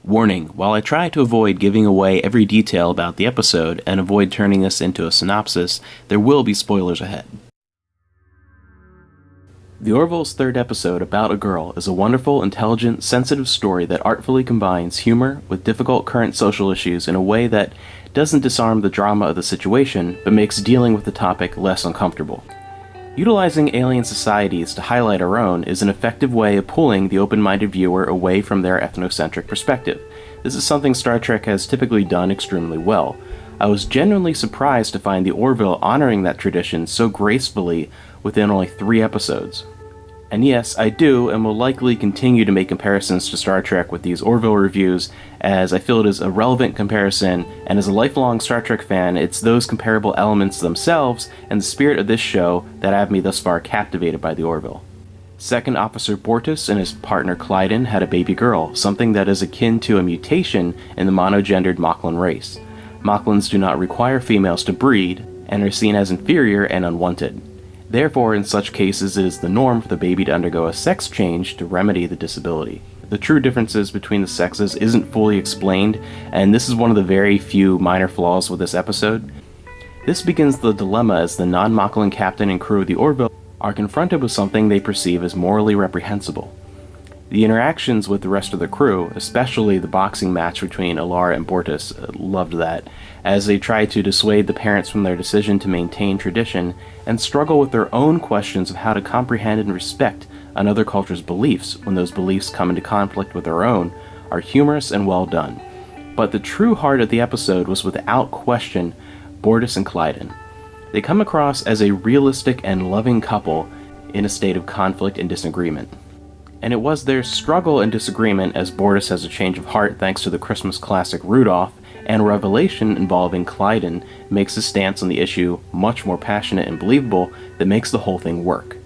Warning, while I try to avoid giving away every detail about the episode and avoid turning this into a synopsis, there will be spoilers ahead. The Orville's third episode, About a Girl, is a wonderful, intelligent, sensitive story that artfully combines humor with difficult current social issues in a way that doesn't disarm the drama of the situation, but makes dealing with the topic less uncomfortable. Utilizing alien societies to highlight our own is an effective way of pulling the open-minded viewer away from their ethnocentric perspective. This is something Star Trek has typically done extremely well. I was genuinely surprised to find the Orville honoring that tradition so gracefully within only 3 episodes. And yes, I do and will likely continue to make comparisons to Star Trek with these Orville reviews, as I feel it is a relevant comparison, and as a lifelong Star Trek fan, it's those comparable elements themselves and the spirit of this show that have me thus far captivated by the Orville. Second Officer Bortus and his partner Clyden had a baby girl, something that is akin to a mutation in the monogendered Moclan race. Moclans do not require females to breed, and are seen as inferior and unwanted. Therefore, in such cases, it is the norm for the baby to undergo a sex change to remedy the disability. The true differences between the sexes isn't fully explained, and this is one of the very few minor flaws with this episode. This begins the dilemma as the non-Moclan captain and crew of the Orville are confronted with something they perceive as morally reprehensible. The interactions with the rest of the crew, especially the boxing match between Alara and Bortus, loved that, as they try to dissuade the parents from their decision to maintain tradition and struggle with their own questions of how to comprehend and respect another culture's beliefs when those beliefs come into conflict with their own, are humorous and well done. But the true heart of the episode was without question Bortus and Clyden. They come across as a realistic and loving couple in a state of conflict and disagreement. And it was their struggle and disagreement as Bortus has a change of heart thanks to the Christmas classic Rudolph, and revelation involving Clyden makes his stance on the issue much more passionate and believable that makes the whole thing work.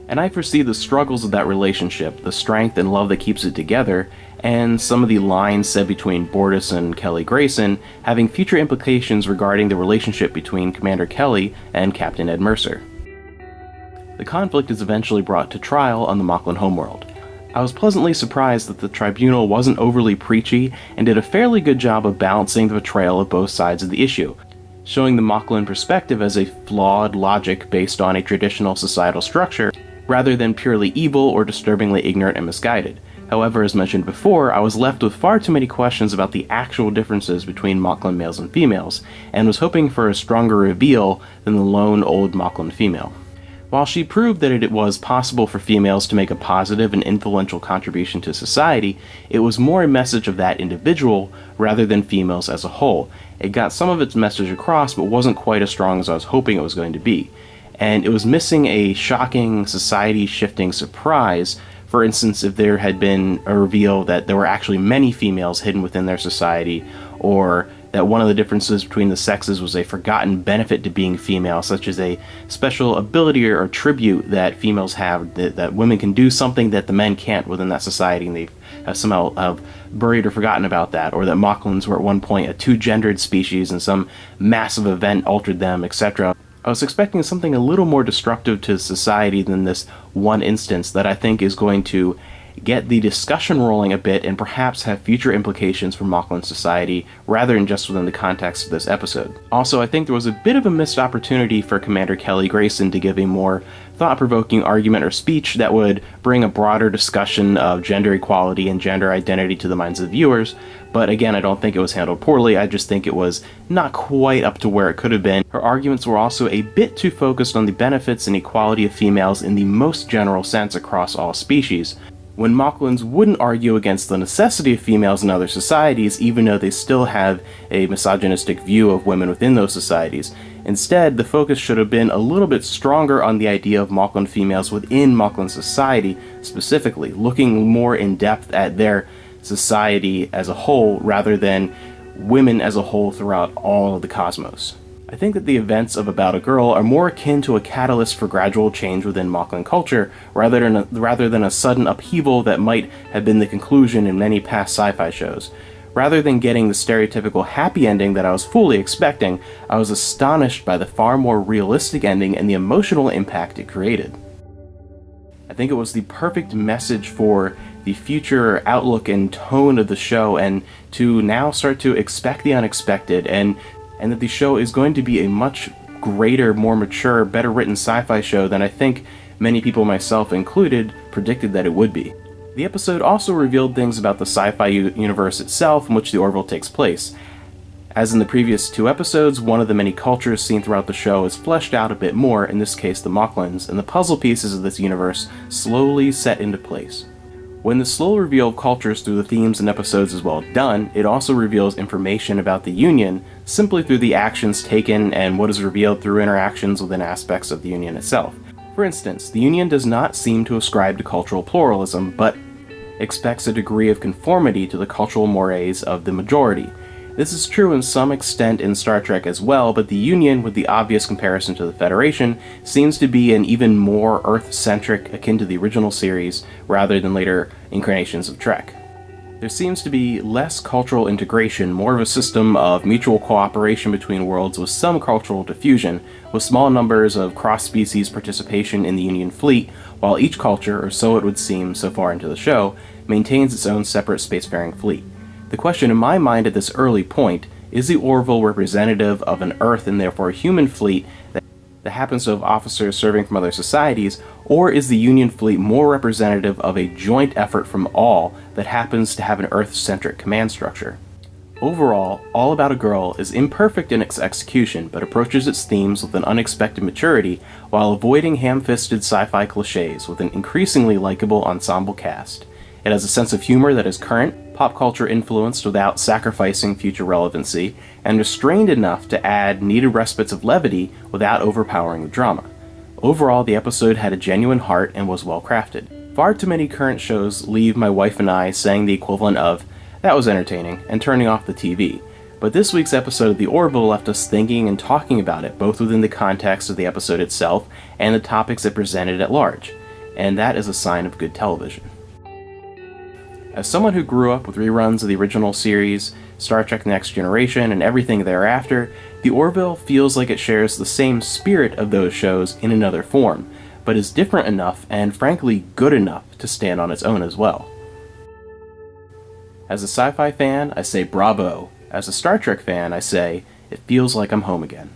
And I foresee the struggles of that relationship, the strength and love that keeps it together, and some of the lines said between Bortus and Kelly Grayson having future implications regarding the relationship between Commander Kelly and Captain Ed Mercer. The conflict is eventually brought to trial on the Moclan homeworld. I was pleasantly surprised that the tribunal wasn't overly preachy and did a fairly good job of balancing the portrayal of both sides of the issue, showing the Moclan perspective as a flawed logic based on a traditional societal structure, rather than purely evil or disturbingly ignorant and misguided. However, as mentioned before, I was left with far too many questions about the actual differences between Moclan males and females, and was hoping for a stronger reveal than the lone old Moclan female. While she proved that it was possible for females to make a positive and influential contribution to society, it was more a message of that individual rather than females as a whole. It got some of its message across, but wasn't quite as strong as I was hoping it was going to be. And it was missing a shocking, society-shifting surprise. For instance, if there had been a reveal that there were actually many females hidden within their society, or that one of the differences between the sexes was a forgotten benefit to being female, such as a special ability or tribute that females have, that women can do something that the men can't within that society, and they have somehow buried or forgotten about that, or that Moclans were at one point a two-gendered species and some massive event altered them, etc. I was expecting something a little more destructive to society than this one instance that I think is going to get the discussion rolling a bit and perhaps have future implications for Moclan society rather than just within the context of this episode. Also, I think there was a bit of a missed opportunity for Commander Kelly Grayson to give a more thought-provoking argument or speech that would bring a broader discussion of gender equality and gender identity to the minds of viewers, but again, I don't think it was handled poorly. I just think it was not quite up to where it could have been. Her arguments were also a bit too focused on the benefits and equality of females in the most general sense across all species, when Moclans wouldn't argue against the necessity of females in other societies, even though they still have a misogynistic view of women within those societies. Instead, the focus should have been a little bit stronger on the idea of Moclan females within Moclan society specifically, looking more in depth at their society as a whole rather than women as a whole throughout all of the cosmos. I think that the events of About a Girl are more akin to a catalyst for gradual change within Moclan culture, rather than a sudden upheaval that might have been the conclusion in many past sci-fi shows. Rather than getting the stereotypical happy ending that I was fully expecting, I was astonished by the far more realistic ending and the emotional impact it created. I think it was the perfect message for the future outlook and tone of the show, and to now start to expect the unexpected, and that the show is going to be a much greater, more mature, better written sci-fi show than I think many people, myself included, predicted that it would be. The episode also revealed things about the sci-fi universe itself in which the Orville takes place. As in the previous 2 episodes, one of the many cultures seen throughout the show is fleshed out a bit more, in this case the Moclans, and the puzzle pieces of this universe slowly set into place. When the slow reveal of cultures through the themes and episodes is well done, it also reveals information about the Union simply through the actions taken and what is revealed through interactions within aspects of the Union itself. For instance, the Union does not seem to ascribe to cultural pluralism, but expects a degree of conformity to the cultural mores of the majority. This is true in some extent in Star Trek as well, but the Union, with the obvious comparison to the Federation, seems to be an even more Earth-centric, akin to the original series, rather than later incarnations of Trek. There seems to be less cultural integration, more of a system of mutual cooperation between worlds with some cultural diffusion, with small numbers of cross-species participation in the Union fleet, while each culture, or so it would seem so far into the show, maintains its own separate spacefaring fleet. The question in my mind at this early point, is the Orville representative of an Earth and therefore a human fleet that happens to have officers serving from other societies, or is the Union fleet more representative of a joint effort from all that happens to have an Earth-centric command structure? Overall, All About a Girl is imperfect in its execution, but approaches its themes with an unexpected maturity while avoiding ham-fisted sci-fi cliches with an increasingly likable ensemble cast. It has a sense of humor that is current, pop culture influenced without sacrificing future relevancy, and restrained enough to add needed respites of levity without overpowering the drama. Overall, the episode had a genuine heart and was well crafted. Far too many current shows leave my wife and I saying the equivalent of, "That was entertaining," and turning off the TV. But this week's episode of The Orville left us thinking and talking about it, both within the context of the episode itself and the topics it presented at large. And that is a sign of good television. As someone who grew up with reruns of the original series, Star Trek Next Generation, and everything thereafter, The Orville feels like it shares the same spirit of those shows in another form, but is different enough and frankly good enough to stand on its own as well. As a sci-fi fan, I say bravo. As a Star Trek fan, I say, it feels like I'm home again.